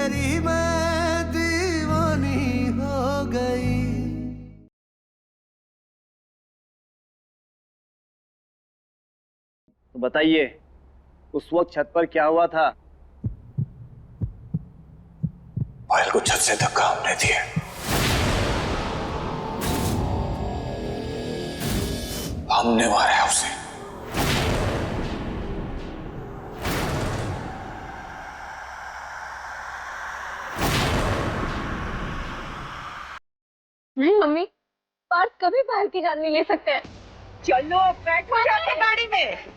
तेरी मैं दीवानी हो गई। तो बताइए उस वक्त छत पर क्या हुआ था? पायल को छत से धक्का हमने दिया। हमने मारा है उसे। नहीं मम्मी, पार्थ कभी बाहर की जान नहीं ले सकते हैं। चलो बैठो जाके गाड़ी में।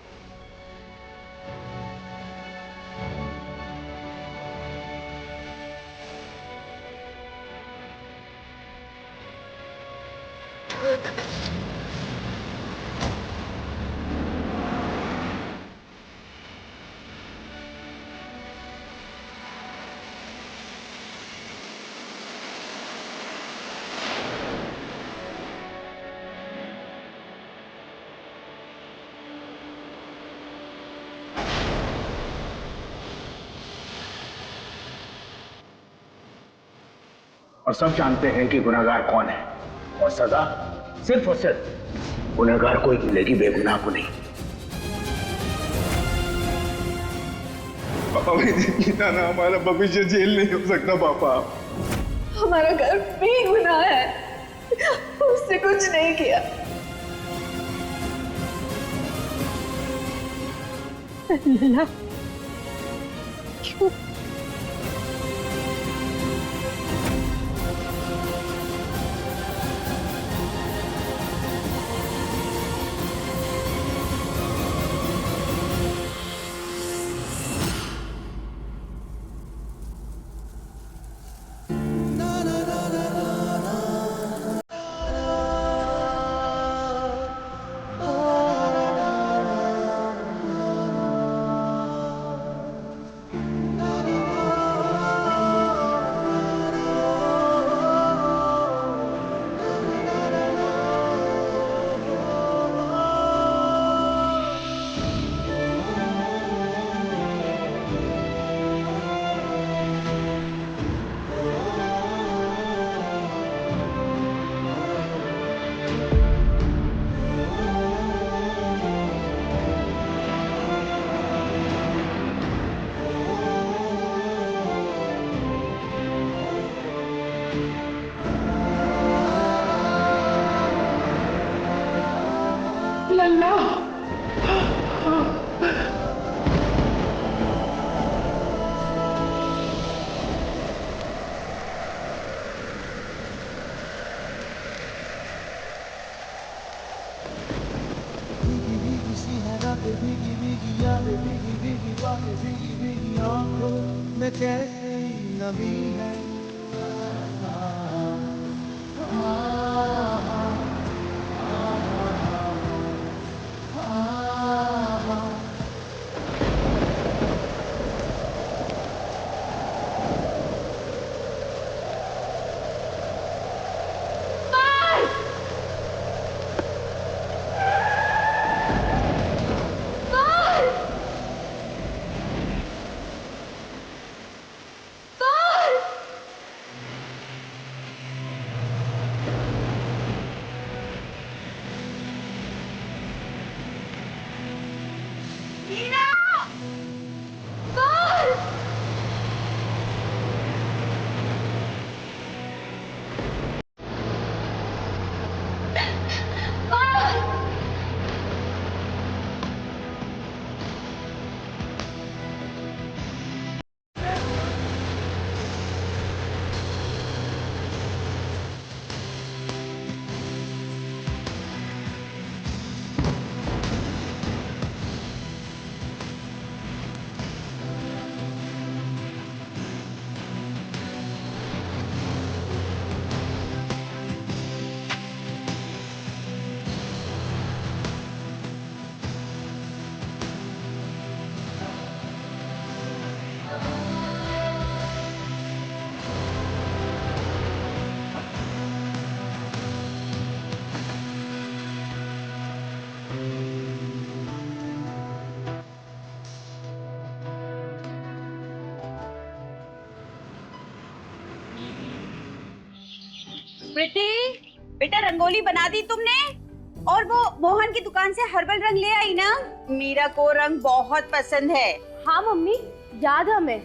और सब जानते हैं कि गुनहगार कौन है, और सजा सिर्फ और सिर्फ गुनहगार को ही मिलेगी, बेगुनाह को नहीं। पापा ना हमारा भविष्य जेल नहीं हो सकता पापा। हमारा घर बेगुनाह है, उसने कुछ नहीं किया। अल्लाह, क्यों? लल्ला भीगी भीगी सी है रातें, भीगी भीगी यादें, भीगी भीगी बातें, भीगी भीगी आंखों में कैसे नमी है। प्रीति, बेटा रंगोली बना दी तुमने? और वो मोहन की दुकान से हर्बल रंग ले आई ना? मीरा को रंग बहुत पसंद है। हाँ मम्मी, याद है हमें,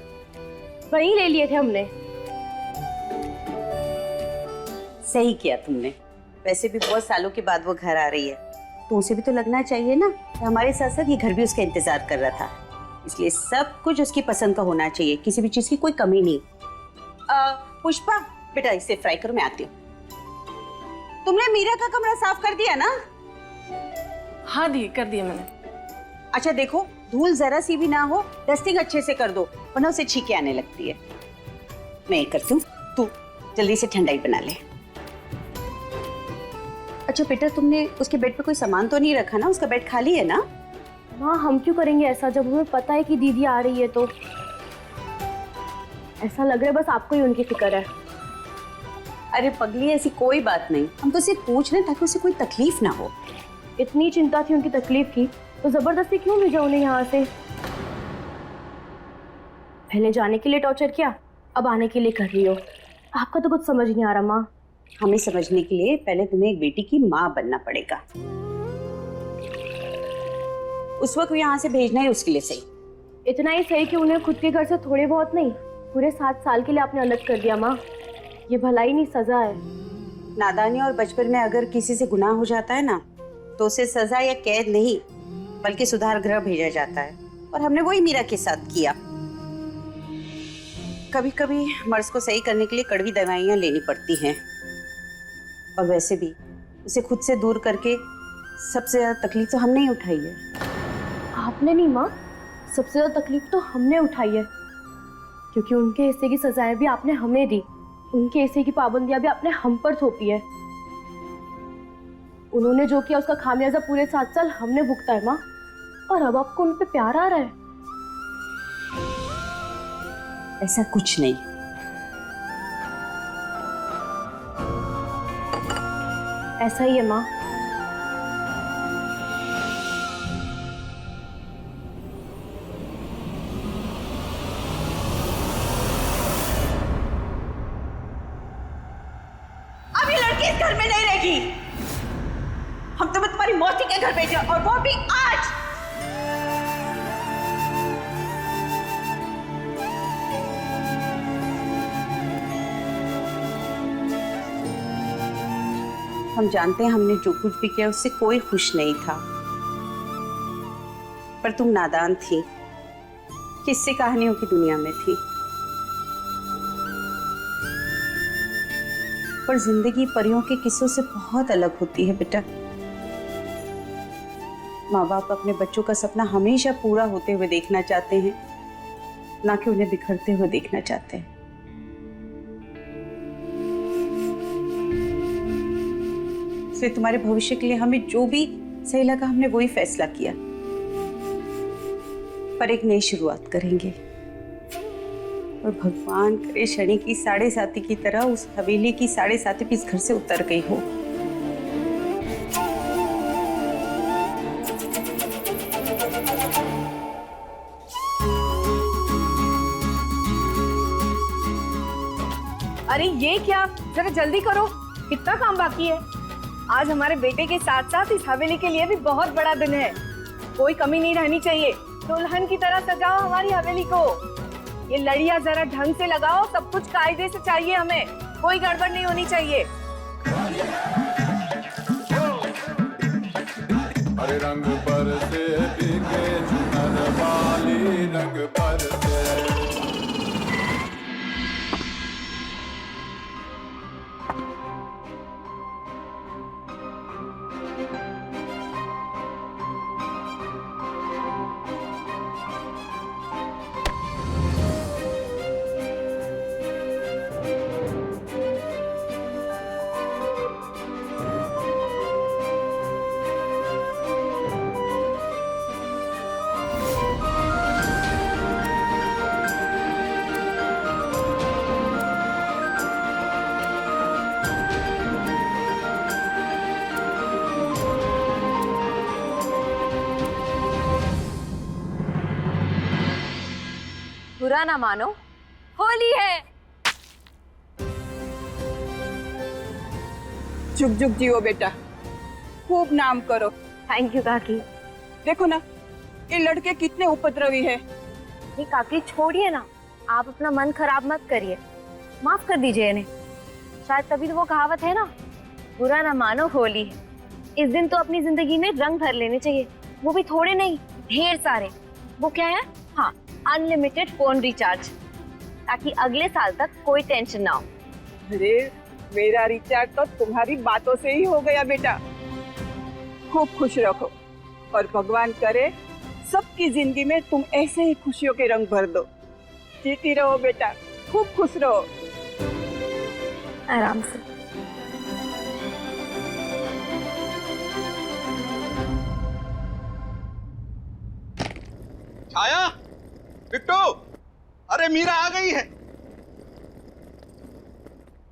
वही ले लिए थे हमने। सही किया तुमने। वैसे भी बहुत सालों के बाद वो घर आ रही है, तो उसे भी तो लगना चाहिए ना कि हमारे साथ साथ ये घर भी उसका इंतजार कर रहा था। इसलिए सब कुछ उसकी पसंद का होना चाहिए, किसी भी चीज की कोई कमी नहीं। पुष्पा बेटा, इसे फ्राई करो, मैं आती हूँ। तुमने मीरा का कमरा साफ कर दिया ना? हाँ दी, कर दिया मैंने। अच्छा देखो, धूल जरा सी भी ना हो, डस्टिंग अच्छे से कर दो, वरना उसे छींके आने लगती है। मैं ये करती हूँ, तू जल्दी से ठंडाई बना ले। अच्छा बेटा, तुमने उसके बेड पे कोई सामान तो नहीं रखा ना? उसका बेड खाली है ना? माँ, हम क्यों करेंगे ऐसा जब हमें पता है कि दीदी आ रही है? तो ऐसा लग रहा है बस आपको ही उनकी फिक्र है। अरे पगली, ऐसी कोई बात नहीं, हम तो सिर्फ पूछ रहे हैं ताकि उसे कोई तकलीफ ना हो। इतनी चिंता थी उनकी तकलीफ की, तो जबरदस्ती क्यों भेजा उन्हें यहाँ से? पहले जाने के लिए टॉर्चर किया, अब आने के लिए कर रही हो। आपका तो कुछ समझ नहीं आ रहा माँ। हमें समझने के लिए पहले तुम्हें एक बेटी की माँ बनना पड़ेगा। उस वक्त यहाँ से भेजना ही उसके लिए सही। इतना ही सही कि उन्हें खुद के घर से थोड़े बहुत नहीं, पूरे 7 साल के लिए आपने अलग कर दिया माँ। ये भलाई नहीं, सजा है। नादानी और बचपन में अगर किसी से गुनाह हो जाता है ना, तो उसे सजा या कैद नहीं बल्कि सुधार गृह भेजा जाता है। और हमने वही मीरा के साथ किया। कभी कभी मर्ज को सही करने के लिए कड़वी दवाइयाँ लेनी पड़ती हैं, और वैसे भी उसे खुद से दूर करके सबसे ज्यादा तकलीफ तो हमने ही उठाई है। आपने नहीं माँ, सबसे ज्यादा तकलीफ तो हमने उठाई है, क्योंकि उनके हिस्से की सजाएं भी आपने हमें दी, उनके हिस्से की पाबंदियां भी आपने हम पर थोपी है। उन्होंने जो किया उसका खामियाजा पूरे 7 साल हमने भुगता है माँ, और अब आपको उन पे प्यार आ रहा है? ऐसा कुछ नहीं। ऐसा ही है माँ। अब ये लड़की इस घर में नहीं रहेगी। हम तुम्हें तुम्हारी मौसी के घर भेजे, और वो भी आज। हम जानते हैं हमने जो कुछ भी किया उससे कोई खुश नहीं था, पर तुम नादान थी, किस्से कहानियों की दुनिया में थी। पर जिंदगी परियों के किस्सों से बहुत अलग होती है बेटा। माँ बाप अपने बच्चों का सपना हमेशा पूरा होते हुए देखना चाहते हैं, ना कि उन्हें बिखरते हुए देखना चाहते हैं। इसलिए तुम्हारे भविष्य के लिए हमें जो भी सही लगा हमने वही फैसला किया। पर एक नई शुरुआत करेंगे, और भगवान करे शनि की 7.5 की तरह उस हवेली की 7.5 भी इस घर से उतर गई हो। अरे ये क्या, जरा जल्दी करो, कितना काम बाकी है। आज हमारे बेटे के साथ साथ इस हवेली के लिए भी बहुत बड़ा दिन है। कोई कमी नहीं रहनी चाहिए। दुल्हन की तरह सजाओ हमारी हवेली को। ये लड़ियां जरा ढंग से लगाओ, सब कुछ कायदे से चाहिए हमें, कोई गड़बड़ नहीं होनी चाहिए। अरे रंग पर से भीगे चुनर वाली, रंग पर से। बुरा ना मानो, होली है। जुग जुग जियो बेटा, खूब नाम करो। थैंक यू काकी। देखो ना, ये लड़के कितने उपद्रवी है। ये काकी छोड़िए ना, आप अपना मन खराब मत करिए, माफ कर दीजिए इन्हें। शायद तभी तो वो कहावत है ना, बुरा ना मानो होली है। इस दिन तो अपनी जिंदगी में रंग भर लेने चाहिए, वो भी थोड़े नहीं, ढेर सारे। वो क्या है? हाँ, अनलिमिटेड फोन रिचार्ज, ताकि अगले साल तक कोई टेंशन ना हो। अरे मेरा रिचार्ज तो तुम्हारी बातों से ही हो गया बेटा। खूब खुश रखो और भगवान करे सबकी जिंदगी में तुम ऐसे ही खुशियों के रंग भर दो। जीती रहो बेटा, खूब खुश रहो। आराम से। छाया, बिट्टू, अरे मीरा आ गई है।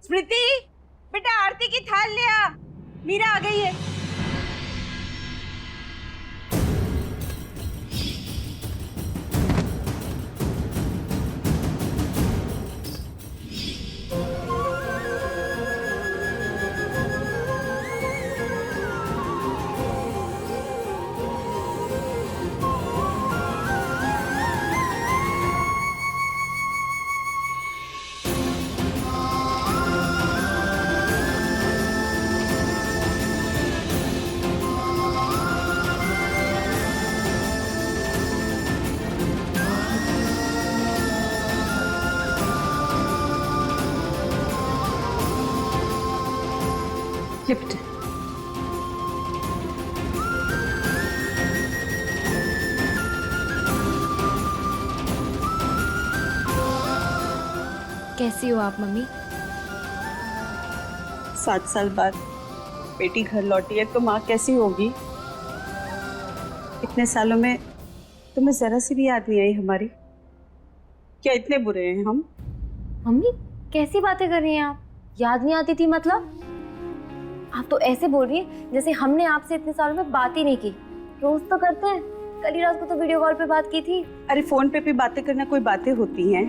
स्मृति, बेटा आरती की थाल ले आ, मीरा आ गई है। लिफ्ट। कैसी हो आप मम्मी? 7 साल बाद बेटी घर लौटी है तो माँ कैसी होगी? इतने सालों में तुम्हें जरा सी भी याद नहीं आई हमारी? क्या इतने बुरे हैं हम? मम्मी कैसी बातें कर रही हैं आप? याद नहीं आती थी मतलब? आप तो ऐसे बोल रही हैं जैसे हमने आपसे इतने सालों में बात ही नहीं की। रोज तो करते हैं, कल ही रात को तो वीडियो कॉल पे बात की थी। अरे फोन पे भी बातें करना कोई बातें होती हैं?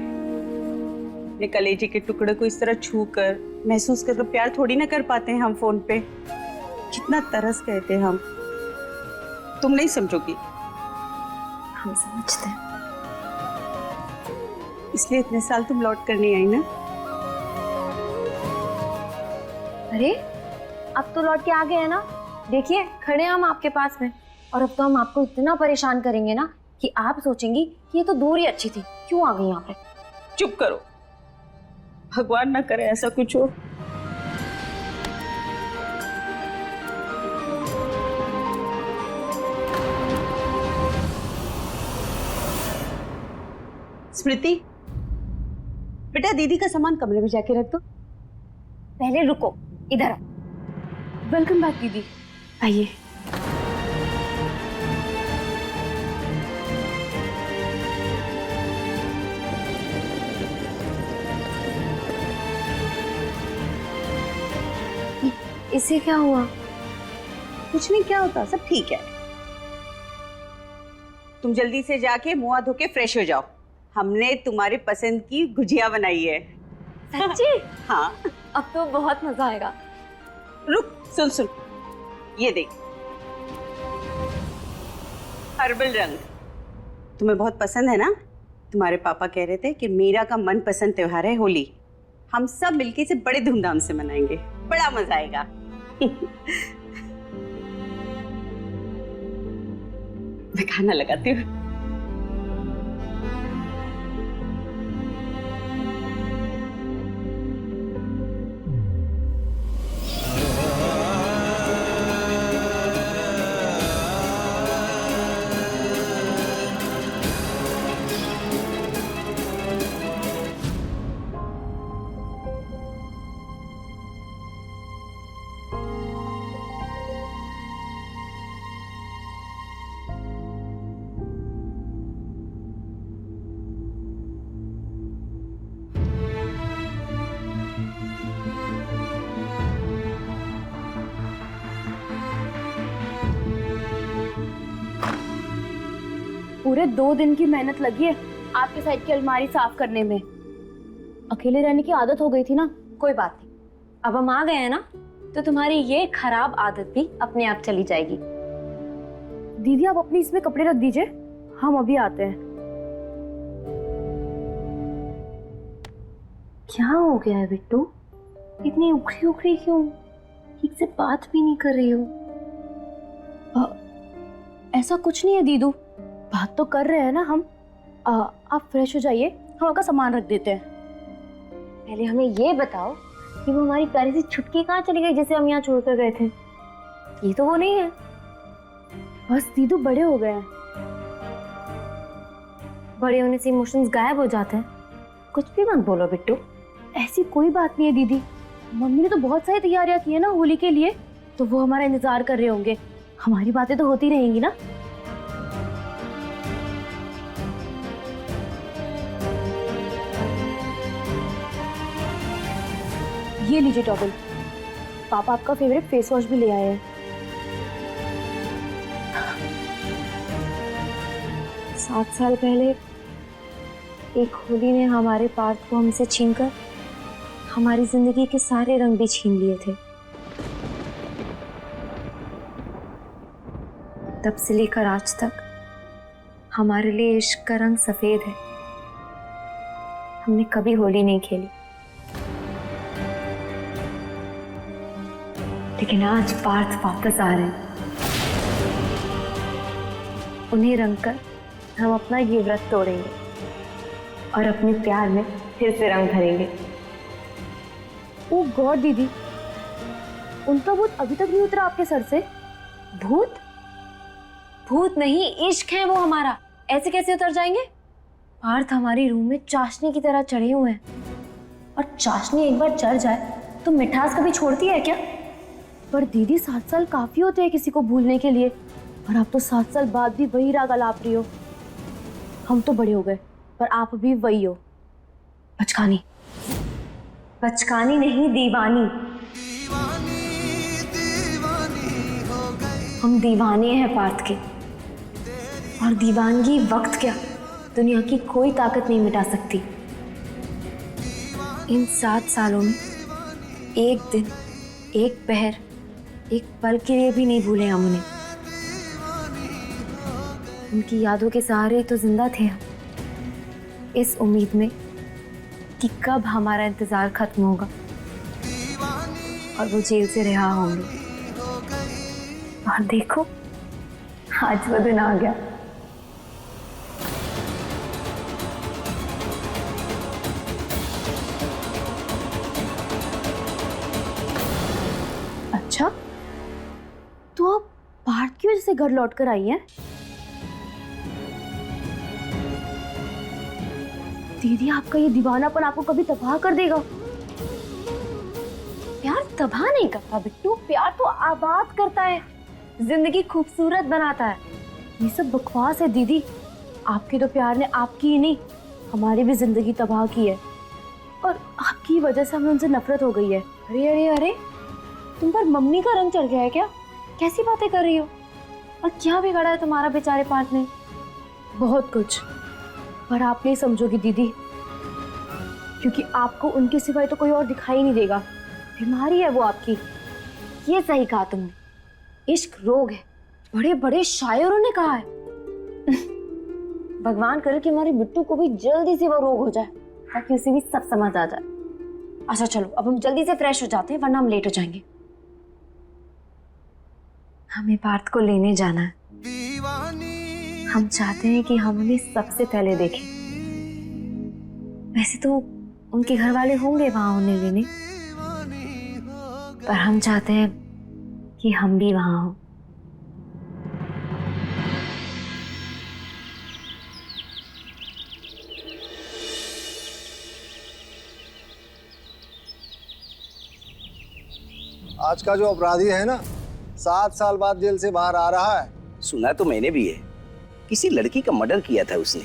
अपने कलेजे के टुकड़े को इस तरह छू कर महसूस कर तो प्यार थोड़ी ना कर पाते हैं हम फोन पे। कितना तरस गए थे हम, तुम नहीं समझोगी। हम समझते हैं। इसलिए इतने साल तुम लौट कर नहीं आई ना। अरे अब तो लौट के आ गए हैं ना, देखिए खड़े हैं हम आपके पास में। और अब तो हम आपको इतना परेशान करेंगे ना कि आप सोचेंगी कि ये तो दूर ही अच्छी थी, क्यों आ गई यहाँ पे। चुप करो, भगवान ना करे ऐसा कुछ हो। स्मृति, बेटा दीदी का सामान कमरे में जाके रख दो। पहले रुको, इधर आओ। वेलकम बैक दीदी, आइए। इसे क्या हुआ? कुछ नहीं, क्या होता, सब ठीक है। तुम जल्दी से जाके मुंह धो के फ्रेश हो जाओ, हमने तुम्हारी पसंद की गुजिया बनाई है। सच्ची? हाँ। अब तो बहुत मजा आएगा। रुक, सुन सुन, ये देख, हर्बल रंग तुम्हें बहुत पसंद है ना? तुम्हारे पापा कह रहे थे कि मीरा का मनपसंद त्योहार है होली। हम सब मिलके इसे बड़े धूमधाम से मनाएंगे, बड़ा मजा आएगा। मैं खाना लगाती हूँ। पूरे 2 दिन की मेहनत लगी है आपके साइड की अलमारी साफ करने में। अकेले रहने की आदत हो गई थी ना, कोई बात नहीं, अब हम आ गए हैं ना, तो तुम्हारी ये खराब आदत भी अपने आप चली जाएगी। दीदी आप अपनी इसमें कपड़े रख दीजिए, हम अभी आते हैं। क्या हो गया है बिट्टू? इतनी उखड़ी उखड़ी क्यों? ठीक से बात भी नहीं कर रही हो। ऐसा कुछ नहीं है दीदू, बात तो कर रहे हैं ना हम। आप फ्रेश हो जाइए, हम आपका सामान रख देते हैं। पहले हमें ये बताओ कि वो हमारी प्यारी सी छुटकी कहाँ चली गई जिसे हम यहाँ छोड़कर गए थे? ये तो वो नहीं है। बस दीदू बड़े हो गए हैं। बड़े होने से इमोशंस गायब हो जाते हैं। कुछ भी मत बोलो बिट्टू। ऐसी कोई बात नहीं है दीदी, मम्मी ने तो बहुत सारी तैयारियां की है ना होली के लिए, तो वो हमारा इंतजार कर रहे होंगे। हमारी बातें तो होती रहेंगी ना। ये लीजिए टॉवल, पापा आपका फेवरेट फेस वॉश भी ले आए हैं। 7 साल पहले एक होली ने हमारे पार्थ को हमसे छीनकर हमारी जिंदगी के सारे रंग भी छीन लिए थे। तब से लेकर आज तक हमारे लिए इश्क का रंग सफेद है। हमने कभी होली नहीं खेली, लेकिन आज पार्थ वापस आ रहे हैं। उन्हें रंग कर हम अपना ये व्रत तोड़ेंगे और अपने प्यार में फिर से रंग भरेंगे। ओह गॉड दीदी, उनका भूत अभी तक नहीं उतरा आपके सर से? भूत? भूत नहीं, इश्क है वो हमारा। ऐसे कैसे उतर जाएंगे? पार्थ हमारी रूह में चाशनी की तरह चढ़े हुए हैं, और चाशनी एक बार चढ़ जाए तो मिठास कभी छोड़ती है क्या? पर दीदी 7 साल काफी होते हैं किसी को भूलने के लिए, और आप तो 7 साल बाद भी वही राग अलाप रही हो। हम तो बड़े हो गए, पर आप भी वही हो, बचकानी। बचकानी नहीं, दीवानी। हम दीवाने हैं पार्थ के, और दीवानगी वक्त क्या, दुनिया की कोई ताकत नहीं मिटा सकती। इन 7 सालों में एक दिन, एक पहर, एक पल के लिए भी नहीं भूले हम उन्हें। उनकी यादों के सहारे तो जिंदा थे हम, इस उम्मीद में कि कब हमारा इंतजार खत्म होगा और वो जेल से रिहा होंगे। और देखो, आज वो दिन आ गया। अच्छा, तो आप पार्थ की वजह से घर लौट कर आई हैं? दीदी आपका ये दीवानापन आपको कभी तबाह कर देगा। प्यार तबाह नहीं करता बिट्टू, प्यार तो आबाद करता है, जिंदगी खूबसूरत बनाता है। ये सब बकवास है दीदी। आपके तो प्यार ने आपकी ही नहीं, हमारी भी जिंदगी तबाह की है, और आपकी वजह से हमें उनसे नफरत हो गई है। अरे अरे अरे, तुम पर मम्मी का रंग चढ़ गया है क्या? कैसी बातें कर रही हो? और क्या बिगाड़ा है तुम्हारा बेचारे पार्थ ने? बहुत कुछ, पर आप नहीं समझोगी दीदी, क्योंकि आपको उनके सिवाय तो कोई और दिखाई नहीं देगा। बीमारी है वो आपकी। ये सही कहा तुमने, इश्क रोग है, बड़े बड़े शायरों ने कहा है। भगवान करे कि हमारे बिट्टू को भी जल्दी से वो रोग हो जाए, ताकि उसे भी सब समझ आ जाए। अच्छा चलो, अब हम जल्दी से फ्रेश हो जाते हैं, वरना हम लेट हो जाएंगे। हमें पार्थ को लेने जाना है। हम चाहते हैं कि हम उन्हें सबसे पहले देखें। वैसे तो उनके घर वाले होंगे वहां उन्हें लेने, पर हम चाहते हैं कि हम भी वहां हों। आज का जो अपराधी है ना, 7 साल बाद जेल से बाहर आ रहा है। सुना तो मैंने भी है, किसी लड़की का मर्डर किया था उसने।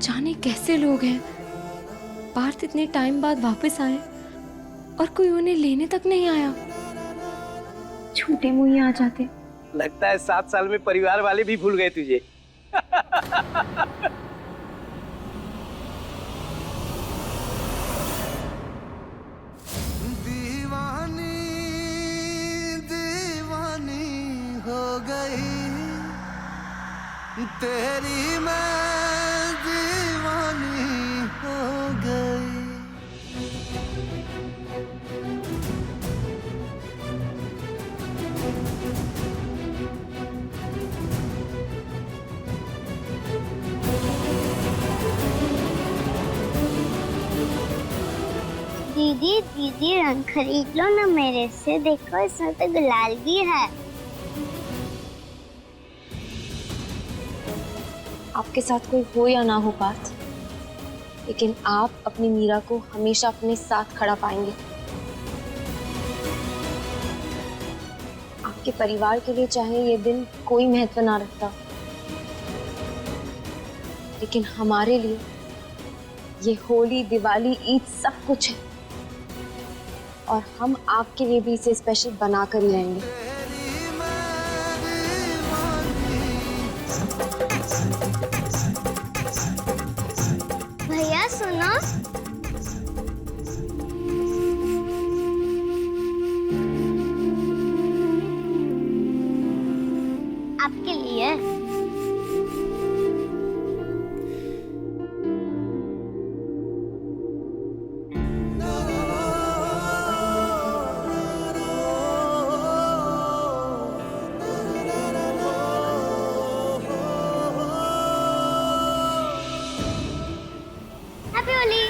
जाने कैसे लोग हैं, पार्थ इतने टाइम बाद वापस आए और कोई उन्हें लेने तक नहीं आया। छोटे मुंह ही आ जाते। लगता है 7 साल में परिवार वाले भी भूल गए तुझे। दीवानी दीवानी हो गई तेरी, मैं दीवानी हो गई। दीदी दीदी रंग खरीद लो ना मेरे से, देखो इसमें तो गुलाल भी है। आपके साथ कोई हो या ना हो पार्थ, लेकिन आप अपनी मीरा को हमेशा अपने साथ खड़ा पाएंगे। आपके परिवार के लिए चाहे ये दिन कोई महत्व ना रखता, लेकिन हमारे लिए ये होली, दिवाली, ईद सब कुछ है, और हम आपके लिए भी इसे स्पेशल बना कर ही रहेंगे। भैया सुनो, आपके लिए। हैप्पी होली।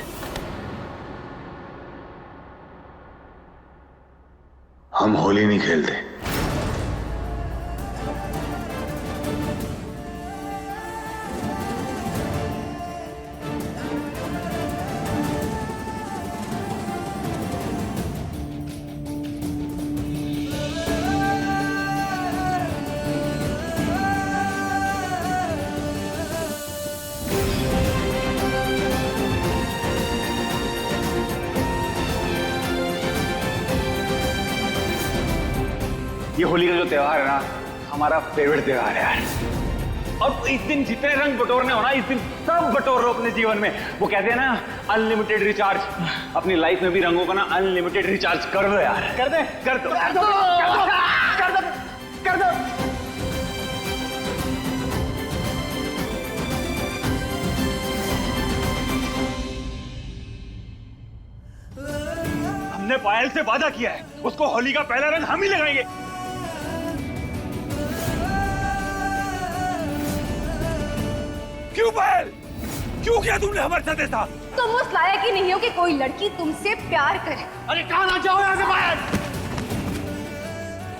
हम होली नहीं खेलते। ये होली का जो त्योहार है ना, हमारा फेवरेट त्योहार है यार। और इस दिन जितने रंग बटोरने हो ना, इस दिन सब बटोर लो अपने जीवन में। वो कहते हैं ना, अनलिमिटेड रिचार्ज। अपनी लाइफ में भी रंगों का ना अनलिमिटेड रिचार्ज कर दो यार। कर दे, कर दो, कर दो, कर दो, कर दो, कर दो। हमने पायल से वादा किया है, उसको होली का पहला रंग हम ही लगाएंगे। क्यों पायल, क्यों किया तुमने हमारे साथ ऐसा? तुम उस लायक ही नहीं हो कि कोई लड़की तुमसे प्यार करे। अरे कहाँ ना जाओ यहाँ से पायल।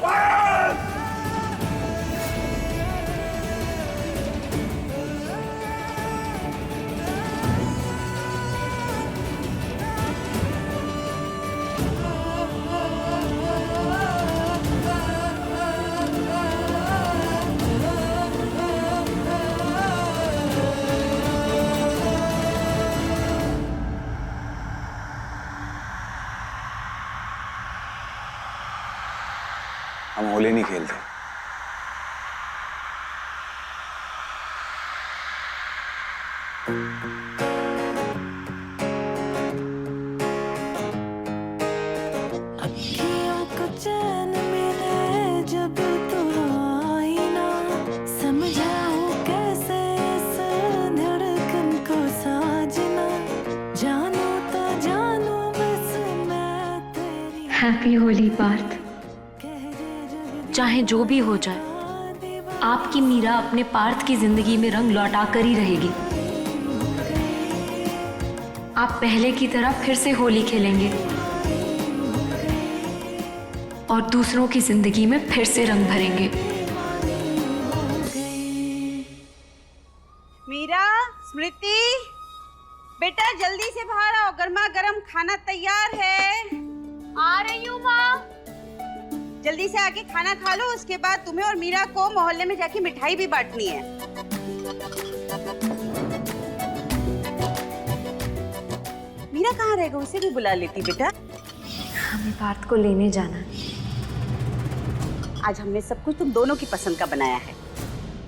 पायल! हम होली नहीं खेलते। अखियों को चैन मिले जब तू आई ना, समझाऊं कैसे इस धड़कन को साजना, जानू तो जानू बस मैं तेरी। हैप्पी होली पार्थ। चाहे जो भी हो जाए, आपकी मीरा अपने पार्थ की जिंदगी में रंग लौटा कर ही रहेगी। आप पहले की तरह फिर से होली खेलेंगे और दूसरों की जिंदगी में फिर से रंग भरेंगे। मीरा, स्मृति, बेटा जल्दी से बाहर आओ, गर्मा गर्म खाना तैयार है। आ रही हूँ माँ। जल्दी से आके खाना खा लो, उसके बाद तुम्हें और मीरा को मोहल्ले में जाके मिठाई भी बांटनी है। वीरा कहाँ रहेगा, उसे भी बुला लेती बेटा। हमें पार्थ को लेने जाना है। आज हमने सब कुछ तुम दोनों की पसंद का बनाया है।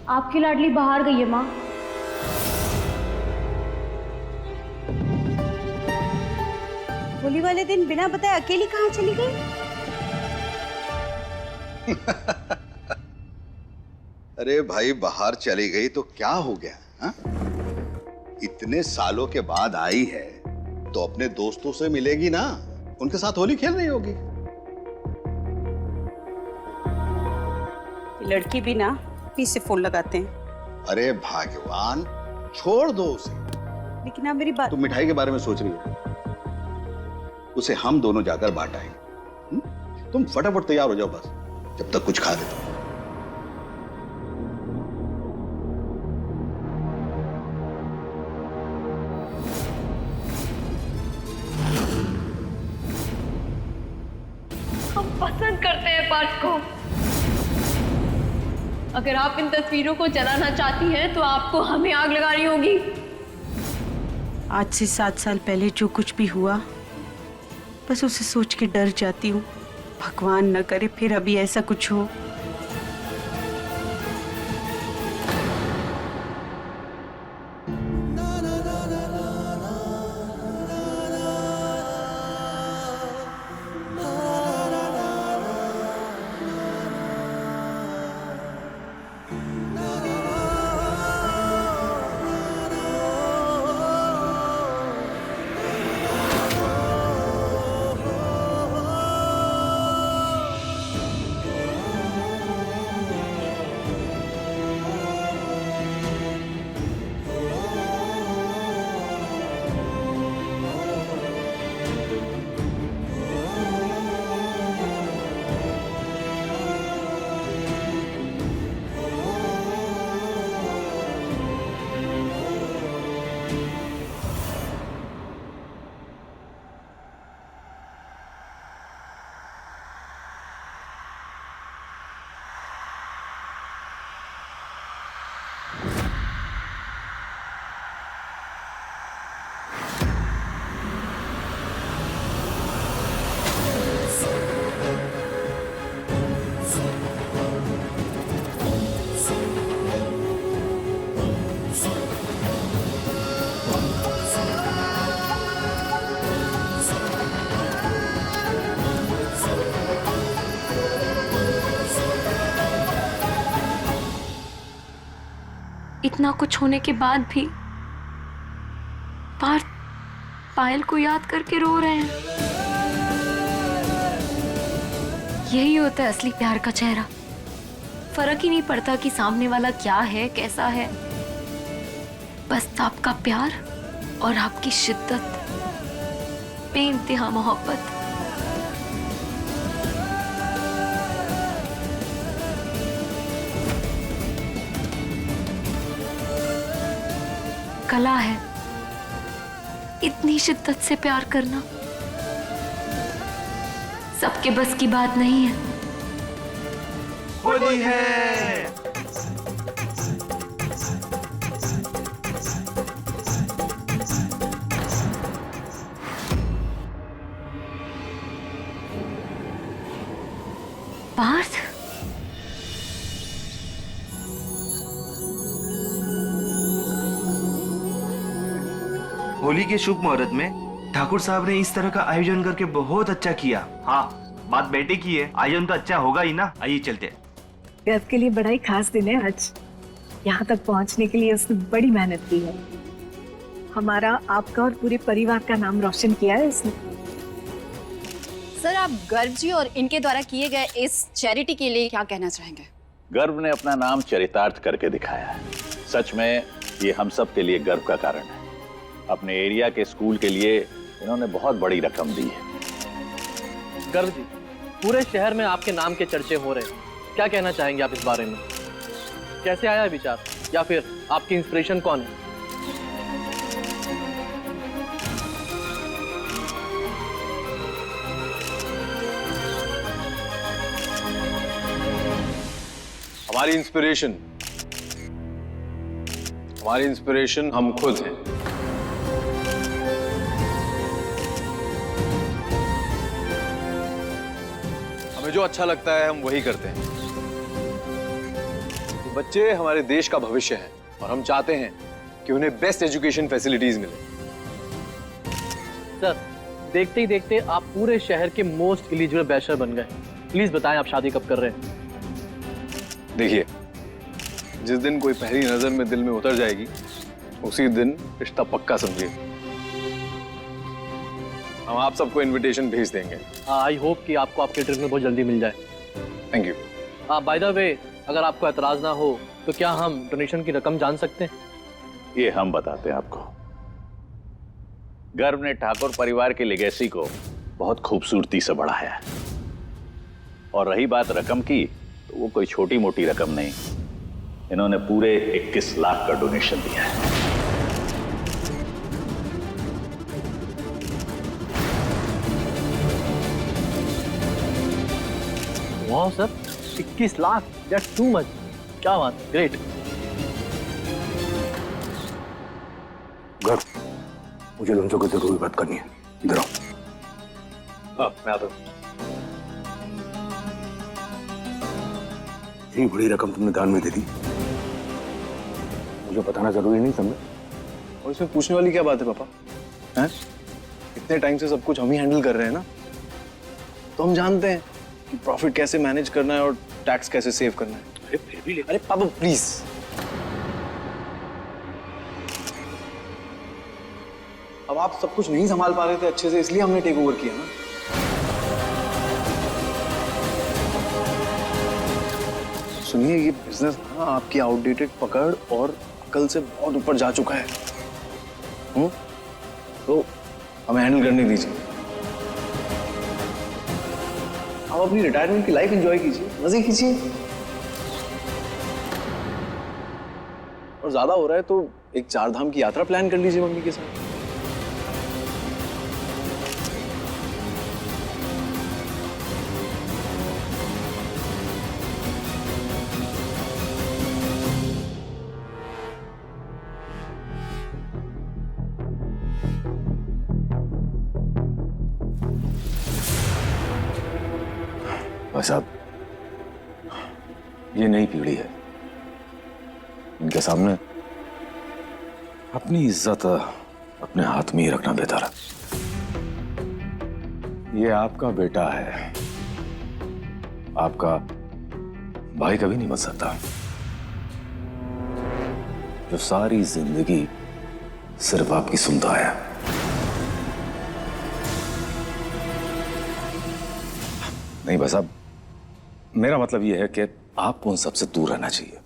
आपकी लाडली बाहर गई है माँ। होली वाले दिन बिना बताए अकेली कहाँ चली गई? अरे भाई, बाहर चली गई तो क्या हो गया हा? इतने सालों के बाद आई है तो अपने दोस्तों से मिलेगी ना, उनके साथ होली खेल रही होगी। लड़की भी ना पीछे से फोन लगाते हैं। अरे भगवान, छोड़ दो उसे। लेकिन आप मेरी बात। तुम मिठाई के बारे में सोच रही हो, उसे हम दोनों जाकर बांट आएंगे। तुम फटाफट तैयार हो जाओ बस, जब तक कुछ खा देता हूं। हम पसंद करते हैं पार्थ को। अगर आप इन तस्वीरों को जलाना चाहती हैं तो आपको हमें आग लगानी होगी। आज से 7 साल पहले जो कुछ भी हुआ, बस उसे सोच के डर जाती हूँ। भगवान न करे फिर अभी ऐसा कुछ हो। इतना कुछ होने के बाद भी पार्थ पायल को याद करके रो रहे हैं। यही होता है असली प्यार का चेहरा। फर्क ही नहीं पड़ता कि सामने वाला क्या है, कैसा है। बस आपका प्यार और आपकी शिद्दत, बेइंतहा मोहब्बत। कला है इतनी शिद्दत से प्यार करना। सबके बस की बात नहीं है। होली है। पार्थ, होली के शुभ मुहूर्त में ठाकुर साहब ने इस तरह का आयोजन करके बहुत अच्छा किया। हाँ, बात बेटे की है, आयोजन तो अच्छा होगा ही ना। आइए चलते। गर्व के लिए बड़ा ही खास दिन है आज। यहाँ तक पहुँचने के लिए उसने बड़ी मेहनत की है। हमारा, आपका और पूरे परिवार का नाम रोशन किया है उसने। सर, आप गर्व जी और इनके द्वारा किए गए इस चैरिटी के लिए क्या कहना चाहेंगे? गर्व ने अपना नाम चरितार्थ करके दिखाया है। सच में ये हम सब के लिए गर्व का कारण है। अपने एरिया के स्कूल के लिए इन्होंने बहुत बड़ी रकम दी है। गर्व जी, पूरे शहर में आपके नाम के चर्चे हो रहे हैं, क्या कहना चाहेंगे आप इस बारे में? कैसे आया विचार, या फिर आपकी इंस्पिरेशन कौन है? हमारी इंस्पिरेशन हम खुद हैं। जो अच्छा लगता है हम वही करते हैं। बच्चे हमारे देश का भविष्य है और हम चाहते हैं कि उन्हें बेस्ट एजुकेशन फैसिलिटीज मिले। सर, देखते ही देखते आप पूरे शहर के मोस्ट एलिजिबल बैचलर बन गए। प्लीज बताएं आप शादी कब कर रहे हैं? देखिए, जिस दिन कोई पहली नजर में दिल में उतर जाएगी उसी दिन रिश्ता पक्का समझिए। हम आप सबको इनविटेशन भेज देंगे। आई होप कि आपको आपके ट्रिप में बहुत जल्दी मिल जाए। Thank you. By the way, अगर आपको एतराज ना हो तो क्या हम डोनेशन की रकम जान सकते हैं? ये हम बताते हैं आपको। गर्व ने ठाकुर परिवार के लेगेसी को बहुत खूबसूरती से बढ़ाया है। और रही बात रकम की, तो वो कोई छोटी मोटी रकम नहीं। इन्होंने पूरे 21 लाख का डोनेशन दिया है। वाह sir, 21 lakh, that's too much. क्या बात, ग्रेट। गर्व, मुझे तुमसे कुछ जरूरी बात करनी है। इधर आओ। हाँ, मैं आता हूँ। इतनी बड़ी रकम तुमने दान में दे दी, मुझे बताना जरूरी नहीं समझे? और इसमें पूछने वाली क्या बात है पापा? हैं? इतने टाइम से सब कुछ हम ही हैंडल कर रहे हैं ना, तो हम जानते हैं कि प्रॉफिट कैसे मैनेज करना है और टैक्स कैसे सेव करना है। अरे फिर भी अरे पापा प्लीज, अब आप सब कुछ नहीं संभाल पा रहे थे अच्छे से, इसलिए हमने टेक ओवर किया ना। सुनिए, ये बिजनेस ना आपकी आउटडेटेड पकड़ और अकल से बहुत ऊपर जा चुका है। तो हमें हैंडल करने दीजिए। आप अपनी रिटायरमेंट की लाइफ एंजॉय कीजिए, मजे कीजिए। और ज्यादा हो रहा है तो एक 4 धाम की यात्रा प्लान कर लीजिए मम्मी के साथ। भाई साहब, ये नई पीढ़ी है, इनके सामने अपनी इज्जत अपने हाथ में ही रखना बेहतर है। ये आपका बेटा है, आपका भाई कभी नहीं बन सकता, जो सारी जिंदगी सिर्फ आपकी सुनता है। नहीं भाई साहब, मेरा मतलब यह है कि आपको उन सबसे दूर रहना चाहिए।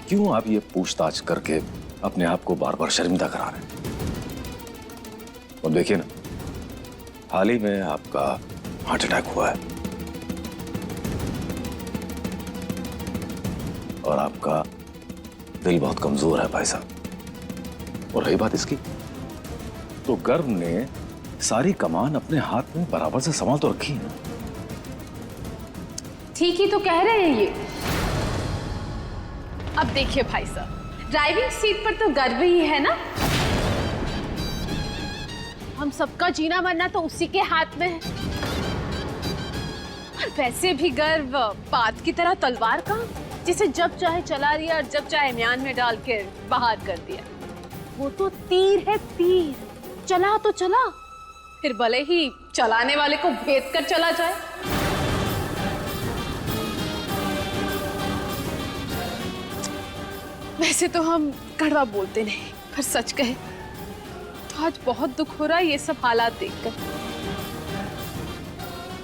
क्यों आप ये पूछताछ करके अपने आप को बार बार शर्मिंदा करा रहे हैं? और देखिए ना, हाल ही में आपका हार्ट अटैक हुआ है और आपका दिल बहुत कमजोर है भाई साहब। और रही बात इसकी, तो गर्व ने सारी कमान अपने हाथ में बराबर से संभाल तो रखी है। ठीक ही तो कह रहे हैं ये। अब देखिए भाई साहब, ड्राइविंग सीट पर तो गर्व ही है ना। हम सबका जीना मरना तो उसी के हाथ में है। और वैसे भी गर्व बात की तरह तलवार का, जिसे जब चाहे चला दिया और जब चाहे म्यान में डाल के बाहर कर दिया। वो तो तीर है, तीर। चला तो चला, फिर भले ही चलाने वाले को भेद कर चला जाए। वैसे तो हम कड़वा बोलते नहीं, पर सच कहे तो आज बहुत दुख हो रहा है ये सब हालात देखकर।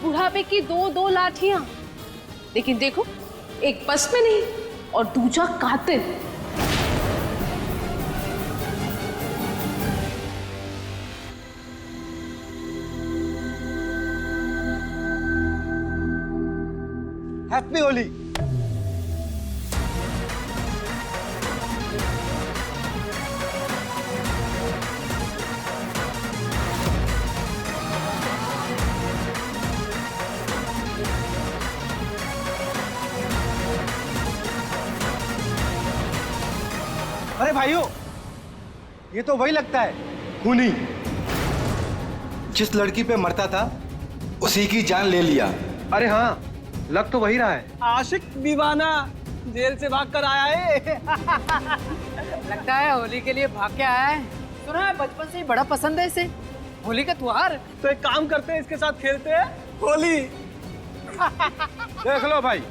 बुढ़ापे की 2 लाठियां, लेकिन देखो, एक बस में नहीं और दूसरा कातिल। हैप्पी होली। अरे भाइयों, ये तो वही लगता है, खूनी। जिस लड़की पे मरता था उसी की जान ले लिया। अरे हाँ, लग तो वही रहा है। आशिक दीवाना जेल से भाग कर आया है। लगता है होली के लिए भाग के आया है। सुना है बचपन से ही बड़ा पसंद है इसे होली का त्योहार। तो एक काम करते हैं, इसके साथ खेलते हैं होली। देख लो भाई,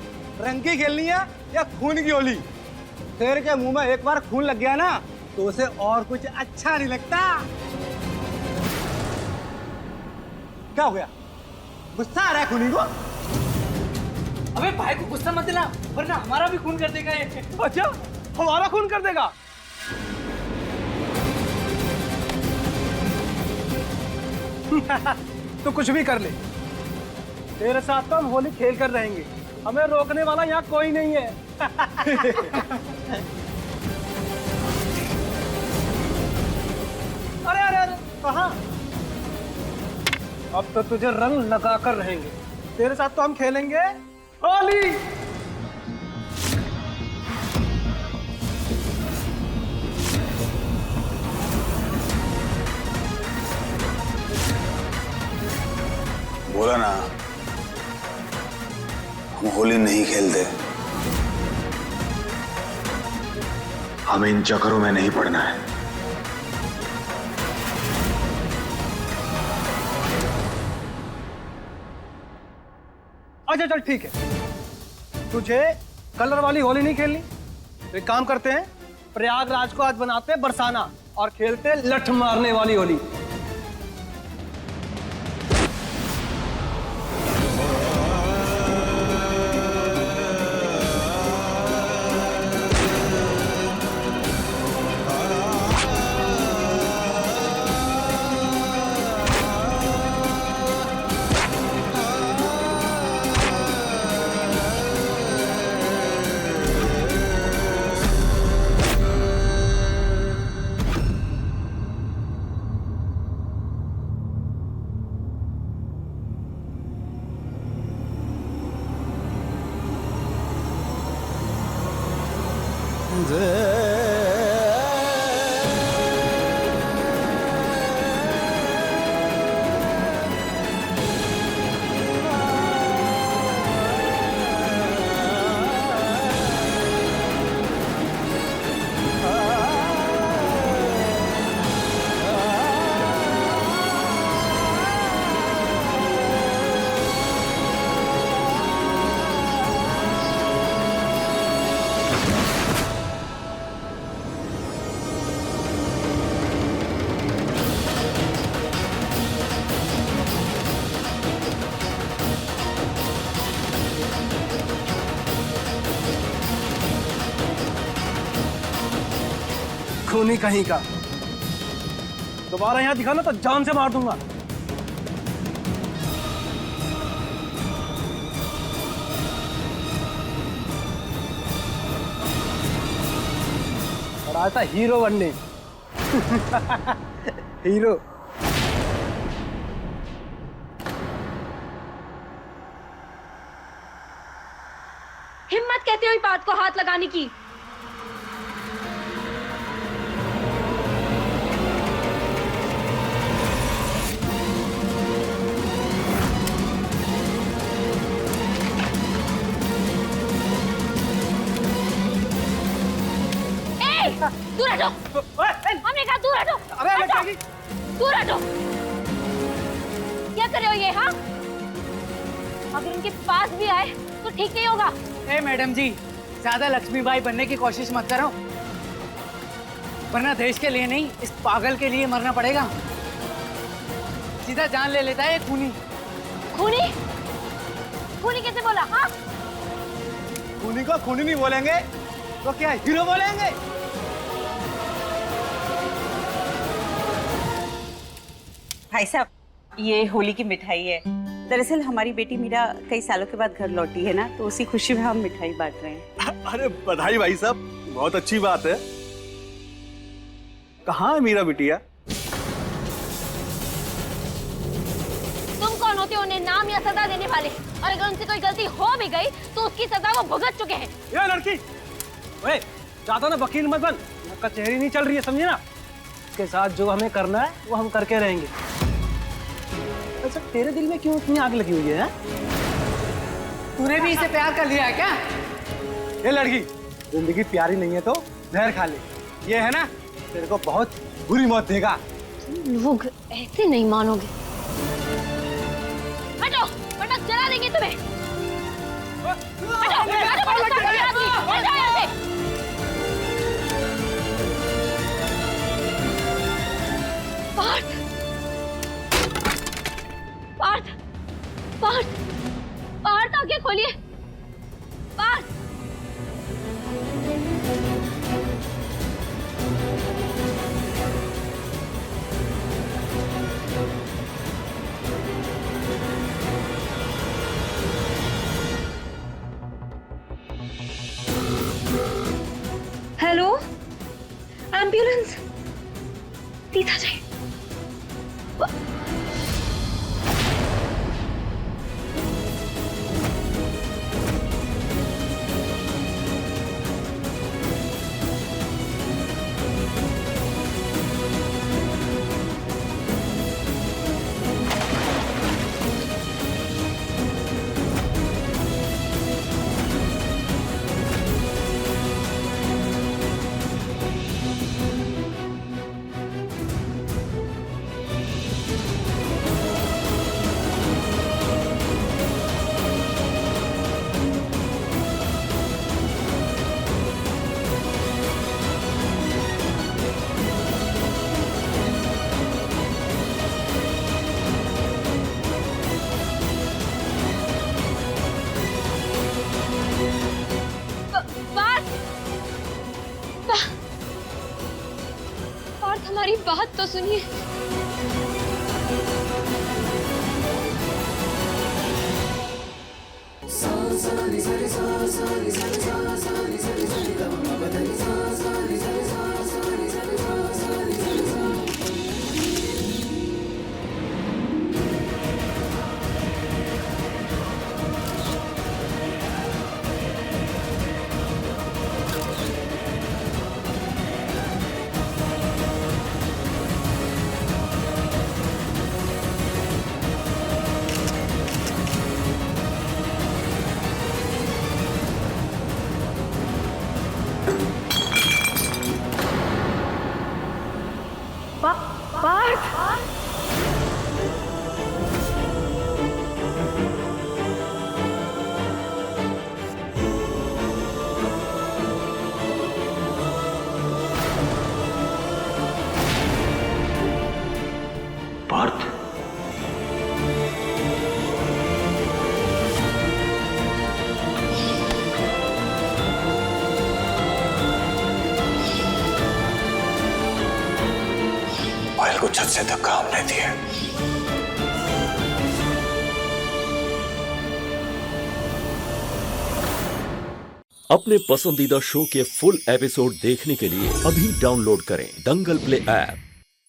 रंग की खेलनी है या खून की होली। शेर के मुंह में एक बार खून लग गया ना तो उसे और कुछ अच्छा नहीं लगता। क्या हो गया? गुस्सा आ रहा है खूनी को? अबे भाई को गुस्सा मत दिला वरना हमारा भी खून कर देगा ये। अच्छा, हमारा खून कर देगा? तो कुछ भी कर ले, तेरे साथ तो हम होली खेल कर रहेंगे। हमें रोकने वाला यहाँ कोई नहीं है। अरे अरे अरे कहाँ? अब तो तुझे रंग लगा कर रहेंगे। तेरे साथ तो हम खेलेंगे होली। बोला ना, हम होली नहीं खेलते। हमें इन चक्करों में नहीं पड़ना है। अच्छा चल ठीक है, तुझे कलर वाली होली नहीं खेलनी तो एक काम करते हैं, प्रयागराज को आज बनाते हैं बरसाना और खेलते हैं लठ मारने वाली होली। खूनी कहीं का, दोबारा यहाँ दिखा ना तो जान से मार दूंगा। और आता हीरो बनने। हीरो। हिम्मत कहते हो इस बात को हाथ लगाने की? दूर हटो। हमने कहा दूर हटो। अरे दूर हटो। क्या कर रहे हो ये? हाँ, अगर उनके पास भी आए तो ठीक नहीं होगा। ए मैडम जी, ज्यादा लक्ष्मीबाई बनने की कोशिश मत करो वरना देश के लिए नहीं इस पागल के लिए मरना पड़ेगा। सीधा जान ले लेता है ये खूनी। खूनी? खूनी कैसे बोला? हाँ, खूनी को खूनी नहीं बोलेंगे तो क्या हीरो बोलेंगे? भाई साहब, ये होली की मिठाई है। दरअसल हमारी बेटी मीरा कई सालों के बाद घर लौटी है ना, तो उसी खुशी में हम मिठाई बांट रहे हैं। अरे बधाई भाई साहब, बहुत अच्छी बात है। कहाँ है मीरा बिटिया? तुम कौन होते हो उन्हें नाम या सजा देने वाले? और अगर उनसे कोई गलती हो भी गई तो उसकी सजा वो भुगत चुके हैं। ये लड़की, ओए, ज्यादा ना वकील मत बन, कचहरी नहीं चल रही है, समझे ना? इसके साथ जो हमें करना है वो हम करके रहेंगे। अच्छा, तेरे दिल में क्यों इतनी आग लगी हुई है? तूने भी इसे प्यार कर लिया है क्या? ये लड़की, जिंदगी प्यारी नहीं है तो जहर खा ले। ये है ना, तेरे को बहुत बुरी मौत देगा। लोग ऐसे नहीं मानोगे। हटो वरना जला देंगे तुम्हें। पार्थ, पार्थ, पार्थ, पार्थ आंखें खोलिए। Parth, hello, ambulance. सीधा जाइए। पार्थ, हमारी बात तो सुनिए। पार्थ, पायल को छत से धक्का हमने दिया। अपने पसंदीदा शो के फुल एपिसोड देखने के लिए अभी डाउनलोड करें दंगल प्ले ऐप।